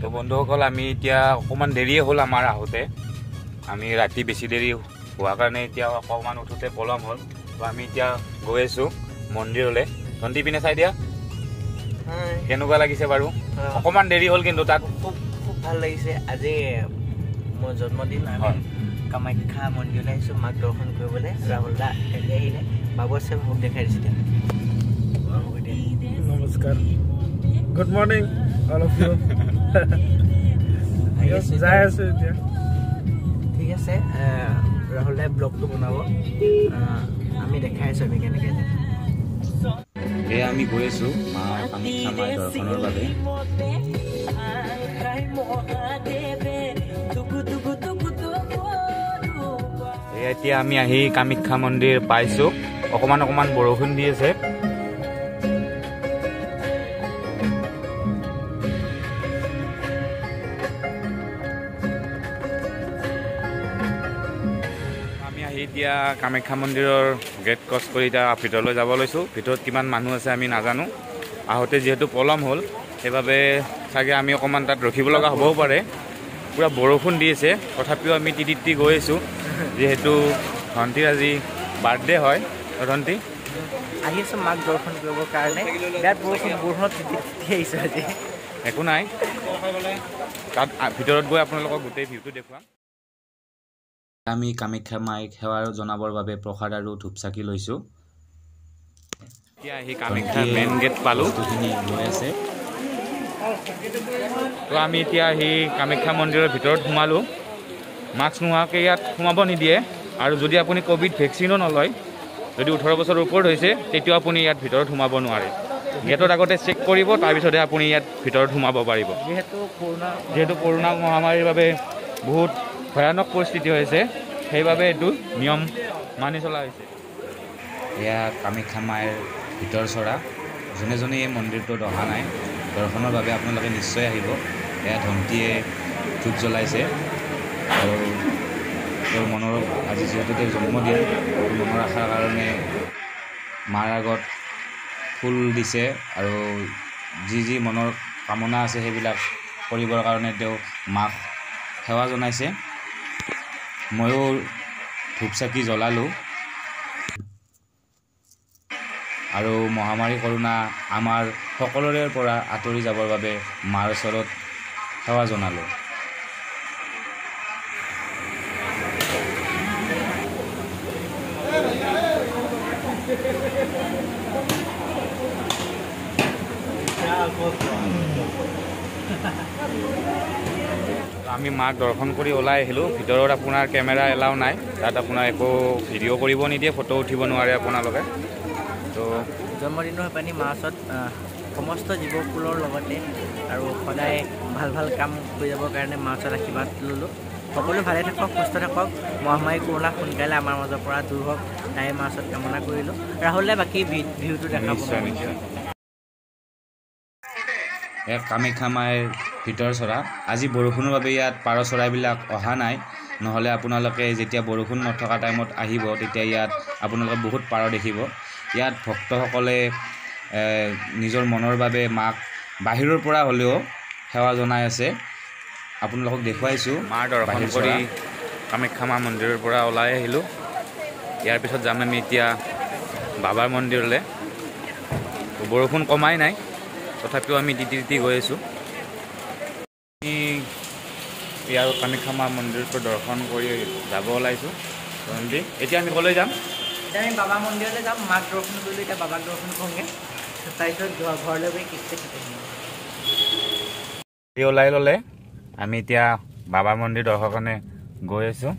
তো বন্ধুসকল আমি এতিয়া অকণমান দেৰিয়ে হ'ল আমাৰ আহোঁতে আমি ৰাতি বেছি দেৰি হোৱাৰ কাৰণে এতিয়া অকণমান উঠোতে পলম হ'ল তো আমি এতিয়া গৈ আছোঁ মন্দিৰলৈ ধন্তি পিনে চাই দিয়া কেনেকুৱা লাগিছে বাৰু অকণমান দেৰি হ'ল কিন্তু তাত খুব ভাল লাগিছে আজি মোৰ জন্মদিন আমি কামাখ্যা মন্দিৰলৈ আহিছোঁ মাক দৰ্শন কৰিবলৈ ৰাহুল দা এনে আহিলে বাবু চাহেব মোক দেখাই দিছিলে নমস্কাৰ good morning all of you যাই আছো এতিয়া ঠিক আছে ৰাহুল দাই ব্লগটো বনাব আমি দেখাই আছোঁ আমি কেনেকৈ যায় এয়া আমি গৈ আছোঁ মা কামাখ্যা মাৰ দৰ্শনৰ বাবে এয়া এতিয়া আমি আহি কামাখ্যা মন্দিৰ পাইছোঁ অকণমান বৰষুণ দি আছে এতিয়া কামাখ্যা মন্দিৰৰ গেট ক্ৰছ কৰি এতিয়া ভিতৰলৈ যাব লৈছোঁ ভিতৰত কিমান মানুহ আছে আমি নাজানো আহোঁতে যিহেতু পলম হ'ল সেইবাবে চাগে আমি অকণমান তাত ৰখিব লগা হ'বও পাৰে পূৰা বৰষুণ দি আছে তথাপিও আমি তিতি গৈ আছোঁ যিহেতু ধন্তিৰ আজি বাৰ্থডে হয় ধন্তি আহি আছোঁ মাক দৰ্শন কৰিবৰ কাৰণে বিৰাট বৰষুণত তিতি আহিছোঁ আজি একো নাই তাত ভিতৰত গৈ আপোনালোকক গোটেই ভিউটো দেখুৱাম আমি কামাখ্যা মাইক সেৱা জনাবৰ বাবে প্ৰসাদ আৰু ধূপচাকি লৈছোঁ এতিয়া আহি কামাখ্যা মেইন গেট পালোঁ বস্তুখিনি লৈ আছে তো আমি এতিয়া আহি কামাখ্যা মন্দিৰৰ ভিতৰত সোমালোঁ মাস্ক নোহোৱাকৈ ইয়াত সোমাব নিদিয়ে আৰু যদি আপুনি ক'ভিড ভেকচিনো নলয় যদি 18 বছৰ ওপৰত হৈছে তেতিয়াও আপুনি ইয়াত ভিতৰত সোমাব নোৱাৰে গেটত আগতে চেক কৰিব তাৰপিছতহে আপুনি ইয়াত ভিতৰত সোমাব পাৰিব যিহেতু কৰোণা মহামাৰীৰ বাবে বহুত ভয়ানক পৰিস্থিতি হৈছে সেইবাবে এইটো নিয়ম মানি চলা হৈছে এয়া কামাখ্যা মাৰ ভিতৰ চৰা যোনে এই মন্দিৰটোত অহা নাই দৰ্শনৰ বাবে আপোনালোকে নিশ্চয় আহিব এয়া ধন্তিয়ে ধূপ জ্বলাইছে আৰু তেওঁৰ মনৰ আজি যিহেতু তেওঁৰ জন্মদিন মনৰ আশাৰ কাৰণে মাৰ আগত ফুল দিছে আৰু যি মনৰ কামনা আছে সেইবিলাক কৰিবৰ কাৰণে তেওঁ মাক সেৱা জনাইছে ময়ো ধূপচাকি জ্বলালোঁ আৰু মহামাৰী কৰোণা আমাৰ সকলোৰে পৰা আঁতৰি যাবৰ বাবে মাৰ ওচৰত সেৱা জনালোঁ আমি মাক দৰ্শন কৰি ওলাই আহিলোঁ ভিতৰত আপোনাৰ কেমেৰা এলাও নাই তাত আপোনাৰ একো ভিডিঅ' কৰিব নিদিয়ে ফটো উঠিব নোৱাৰে আপোনালোকে তো জন্মদিনৰ পানী মাৰ ওচৰত সমস্ত জীৱকুলৰ লগতে আৰু সদায় ভাল কাম কৰি যাবৰ কাৰণে মাৰ ওচৰত আশীৰ্বাদ ল'লোঁ সকলো ভালে থাকক সুস্থ থাকক মহামাৰী কৰোণা সোনকালে আমাৰ মাজৰ পৰা দূৰ হওক তাই মাৰ ওচৰত কামনা কৰিলোঁ ৰাহুলে বাকী ভিউটো দেখাব নিশ্চয় এক কামাখ্যা মাৰ ভিতৰ চৰা আজি বৰষুণৰ বাবে ইয়াত পাৰ চৰাইবিলাক অহা নাই নহ'লে আপোনালোকে যেতিয়া বৰষুণ নথকা টাইমত আহিব তেতিয়া ইয়াত আপোনালোকে বহুত পাৰ দেখিব ইয়াত ভক্তসকলে নিজৰ মনৰ বাবে মাক বাহিৰৰ পৰা হ'লেও সেৱা জনাই আছে আপোনালোকক দেখুৱাইছোঁ মাৰ দৰ্শন কৰি কামাখ্যা মা মন্দিৰৰ পৰা ওলাই আহিলোঁ ইয়াৰ পিছত যাম আমি এতিয়া বাবাৰ মন্দিৰলৈ বৰষুণ কমাই নাই তথাপিও আমি তিতি গৈ আছোঁ ইয়াৰ কামাখ্যা মা মন্দিৰটো দৰ্শন কৰি যাব ওলাইছোঁ এতিয়া আমি ক'লৈ যাম এতিয়া আমি বাবা মন্দিৰলৈ যাম মাক দৰ্শন কৰিলোঁ এতিয়া বাবাক দৰ্শন কৰোঁগৈ তাৰপিছত ঘৰলৈ গৈ কিস্তি ওলাই ল'লে আমি এতিয়া বাবা মন্দিৰ দৰ্শনৰ কাৰণে গৈ আছোঁ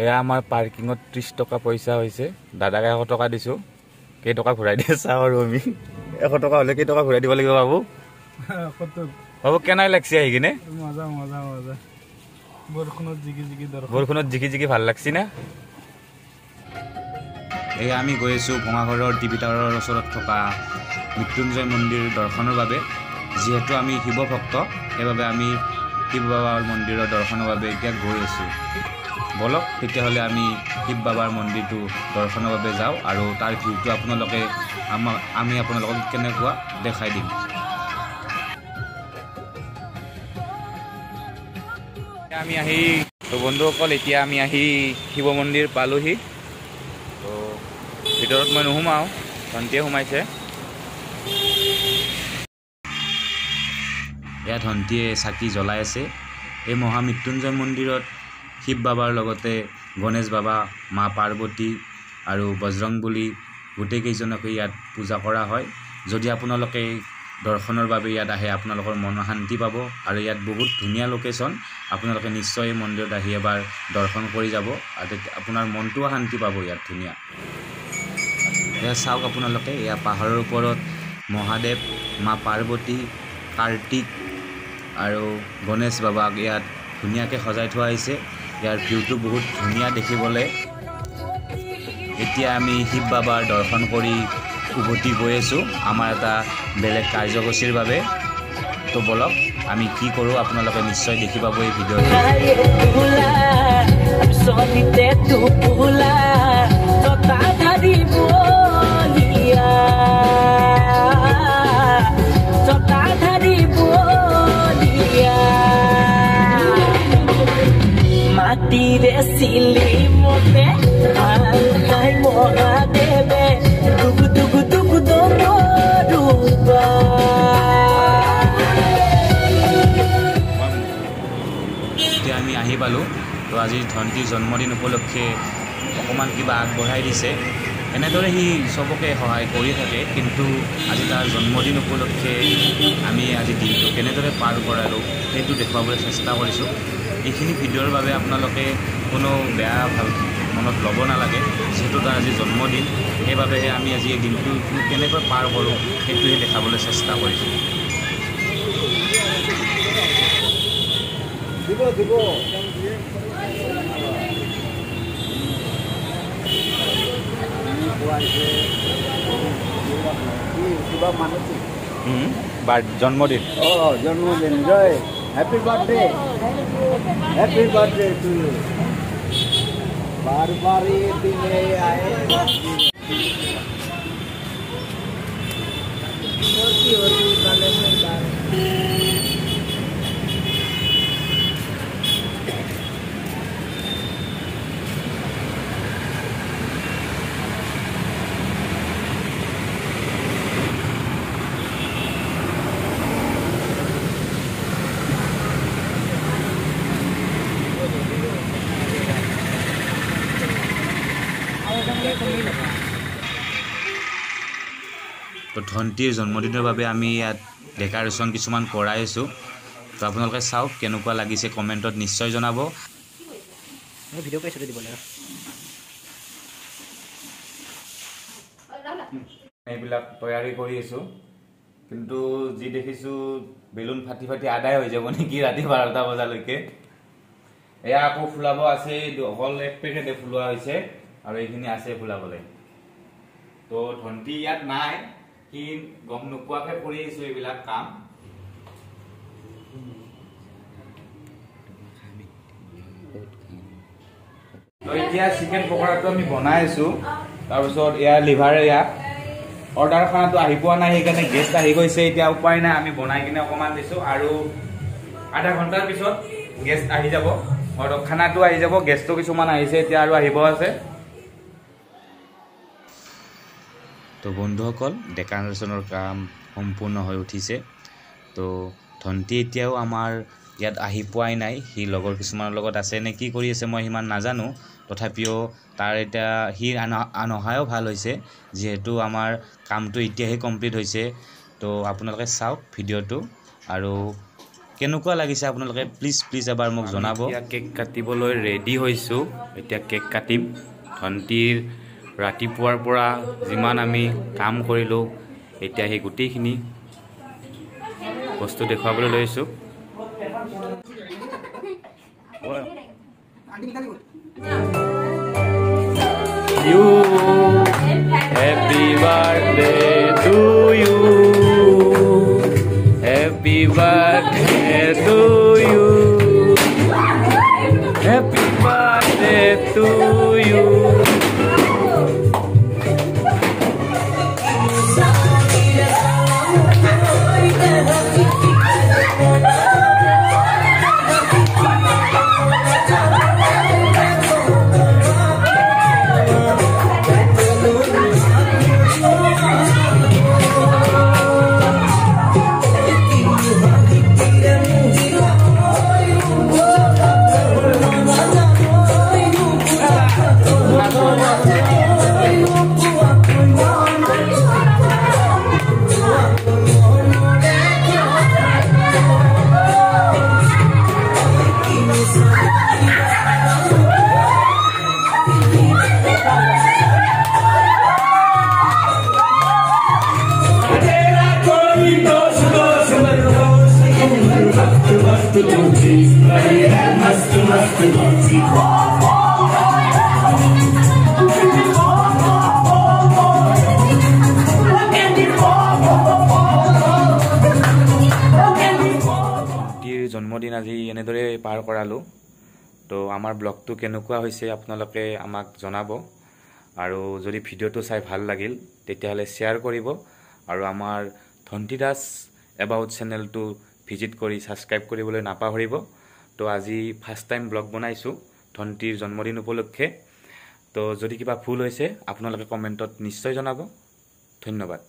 এয়া আমাৰ পাৰ্কিঙত 30 টকা পইচা হৈছে দাদাক 100 টকা দিছোঁ কেইটকা ঘূৰাই দিয়ে চাওঁ আৰু আমি 100 টকা হ'লে কেইটকা ঘূৰাই দিব লাগিব বাবু বাবু কেনাই লাগছে আহি কিনে বৰষুণত জিকি ভাল লাগছি না এই আমি গৈ আছোঁ ভঙাঘৰৰ টিভি টাৱাৰৰ ওচৰত থকা মৃত্যুঞ্জয় মন্দিৰ দৰ্শনৰ বাবে যিহেতু আমি শিৱ ভক্ত সেইবাবে আমি শিৱ বাবাৰ মন্দিৰৰ দৰ্শনৰ বাবে এতিয়া গৈ আছোঁ বলক তেতিয়াহ'লে আমি শিৱ বাবাৰ মন্দিৰটো দৰ্শনৰ বাবে যাওঁ আৰু তাৰ ভিউটো আপোনালোকে আমি আপোনালোকক কেনেকুৱা দেখাই দিম আমি আহি তো বন্ধুসকল এতিয়া আমি আহি শিৱ মন্দিৰ পালোহি তো ভিতৰত মই নোসোমাওঁ ধন্তিয়ে সোমাইছে ইয়াত ধন্তিয়ে চাকি জ্বলাই আছে এই মহামৃত্যুঞ্জয় মন্দিৰত শিৱ বাবাৰ লগতে গণেশ বাবা মা পাৰ্বতী আৰু বজৰংবলী গোটেইকেইজনকে ইয়াত পূজা কৰা হয় যদি আপোনালোকে দৰ্শনৰ বাবে ইয়াত আহে আপোনালোকৰ মনৰ শান্তি পাব আৰু ইয়াত বহুত ধুনীয়া লোকেশ্যন আপোনালোকে নিশ্চয় এই মন্দিৰত আহি এবাৰ দৰ্শন কৰি যাব আৰু আপোনাৰ মনটোও শান্তি পাব ইয়াত ধুনীয়া এয়া চাওক আপোনালোকে এয়া পাহাৰৰ ওপৰত মহাদেৱ মা পাৰ্বতী কাৰ্তিক আৰু গণেশ বাবাক ইয়াত ধুনীয়াকৈ সজাই থোৱা হৈছে ইয়াৰ ভিউটো বহুত ধুনীয়া দেখিবলৈ এতিয়া আমি শিৱ বাবাৰ দৰ্শন কৰি উভতি গৈ আছোঁ আমাৰ এটা বেলেগ কাৰ্যসূচীৰ বাবে তো বলক আমি কি কৰোঁ আপোনালোকে নিশ্চয় দেখি পাব এই ভিডিঅ'টো মাটিৰে চিলি মতে আই মহাদেৱে দুগু দুগু দুগু দৰুবা এতিয়া আমি আহি পালোঁ তো আজি ধন্তিৰ জন্মদিন উপলক্ষে অকণমান কিবা আগবঢ়াই দিছে এনেদৰে সি চবকে সহায় কৰি থাকে কিন্তু আজি তাৰ জন্মদিন উপলক্ষে আমি আজি দিনটো কেনেদৰে পাৰ কৰালোঁ সেইটো দেখুৱাবলৈ চেষ্টা কৰিছোঁ এইখিনি ভিডিঅ'ৰ বাবে আপোনালোকে কোনো বেয়া ভাল মনত ল'ব নালাগে যিহেতু তাৰ আজি জন্মদিন সেইবাবেহে আমি আজি এই দিনটো কেনেকৈ পাৰ কৰোঁ সেইটোহে দেখাবলৈ চেষ্টা কৰিছোঁ জন্মদিন জন্মদিন জয় হ্যাপি বাৰ্থডে টু ইউ বাৰবাৰ দিনে আয়ে তো ধন্তিৰ জন্মদিনৰ বাবে আমি ইয়াত ডেকৰেশ্যন কিছুমান কৰাই আছোঁ তো আপোনালোকে চাওক কেনেকুৱা লাগিছে কমেণ্টত নিশ্চয় জনাব ভিডিঅ' পাইছোঁ দিবলৈ এইবিলাক তৈয়াৰী কৰি আছোঁ কিন্তু যি দেখিছোঁ বেলুন ফাটি ফাটি আদায় হৈ যাব নেকি ৰাতি 12টা বজালৈকে এয়া আকৌ ফুলাব আছে অকল এক পেকেটে ফুলোৱা হৈছে আৰু এইখিনি আছে ফুলাবলৈ তো ধন্তি ইয়াত নাই কি গম নোপোৱাকৈ কৰি আছোঁ এইবিলাক কাম তো এতিয়া চিকেন পকৰাটো আমি বনাই আছোঁ তাৰপিছত এয়া লিভাৰ এয়া অৰ্ডাৰ খানাটো আহি পোৱা নাই সেইকাৰণে গেষ্ট আহি গৈছে এতিয়া উপায় নাই আমি বনাই কিনে অকণমান দিছোঁ আৰু আধা ঘণ্টাৰ পিছত গেষ্ট আহি যাব আৰু খানাটো আহি যাব গেষ্টটো কিছুমান আহিছে এতিয়া আৰু আহিব আছে তো বন্ধুসকল ডেকৰেশ্যনৰ কাম সম্পূৰ্ণ হৈ উঠিছে তো ধন্তি এতিয়াও আমাৰ ইয়াত আহি পোৱাই নাই সি লগৰ কিছুমানৰ লগত আছে নে কি কৰি আছে মই সিমান নাজানো তথাপিও তাৰ এতিয়া সি অহাও ভাল হৈছে যিহেতু আমাৰ কামটো এতিয়াহে কমপ্লিট হৈছে তো আপোনালোকে চাওক ভিডিঅ'টো আৰু কেনেকুৱা লাগিছে আপোনালোকে প্লিজ এবাৰ মোক জনাব এতিয়া কেক কাটিবলৈ ৰেডি হৈছোঁ এতিয়া কেক কাটিম ধন্তিৰ ৰাতিপুৱাৰ পৰা যিমান আমি কাম কৰিলোঁ এতিয়া সেই গোটেইখিনি বস্তু দেখুৱাবলৈ লৈছোঁ Happy birthday to you Happy birthday to you Happy birthday to you জন্মদিন আজি এনেদৰে পাৰ কৰালোঁ। তো আমাৰ ব্লগটো কেনেকুৱা হৈছে আপোনালোকে আমাক জনাব, আৰু যদি ভিডিঅ'টো চাই ভাল লাগিল তেতিয়াহ'লে শ্বেয়াৰ কৰিব, আৰু আমাৰ ধন্তিদাস এবাউট চেনেলটো ভিজিট কৰি ছাবস্ক্ৰাইব কৰিবলৈ নাপাহৰিব। তো আজি ফাৰ্ষ্ট টাইম ব্লগ বনাইছোঁ ধন্তিৰ জন্মদিন উপলক্ষে। তো যদি কিবা ভুল হৈছে আপোনালোকে কমেণ্টত নিশ্চয় জনাব। ধন্যবাদ।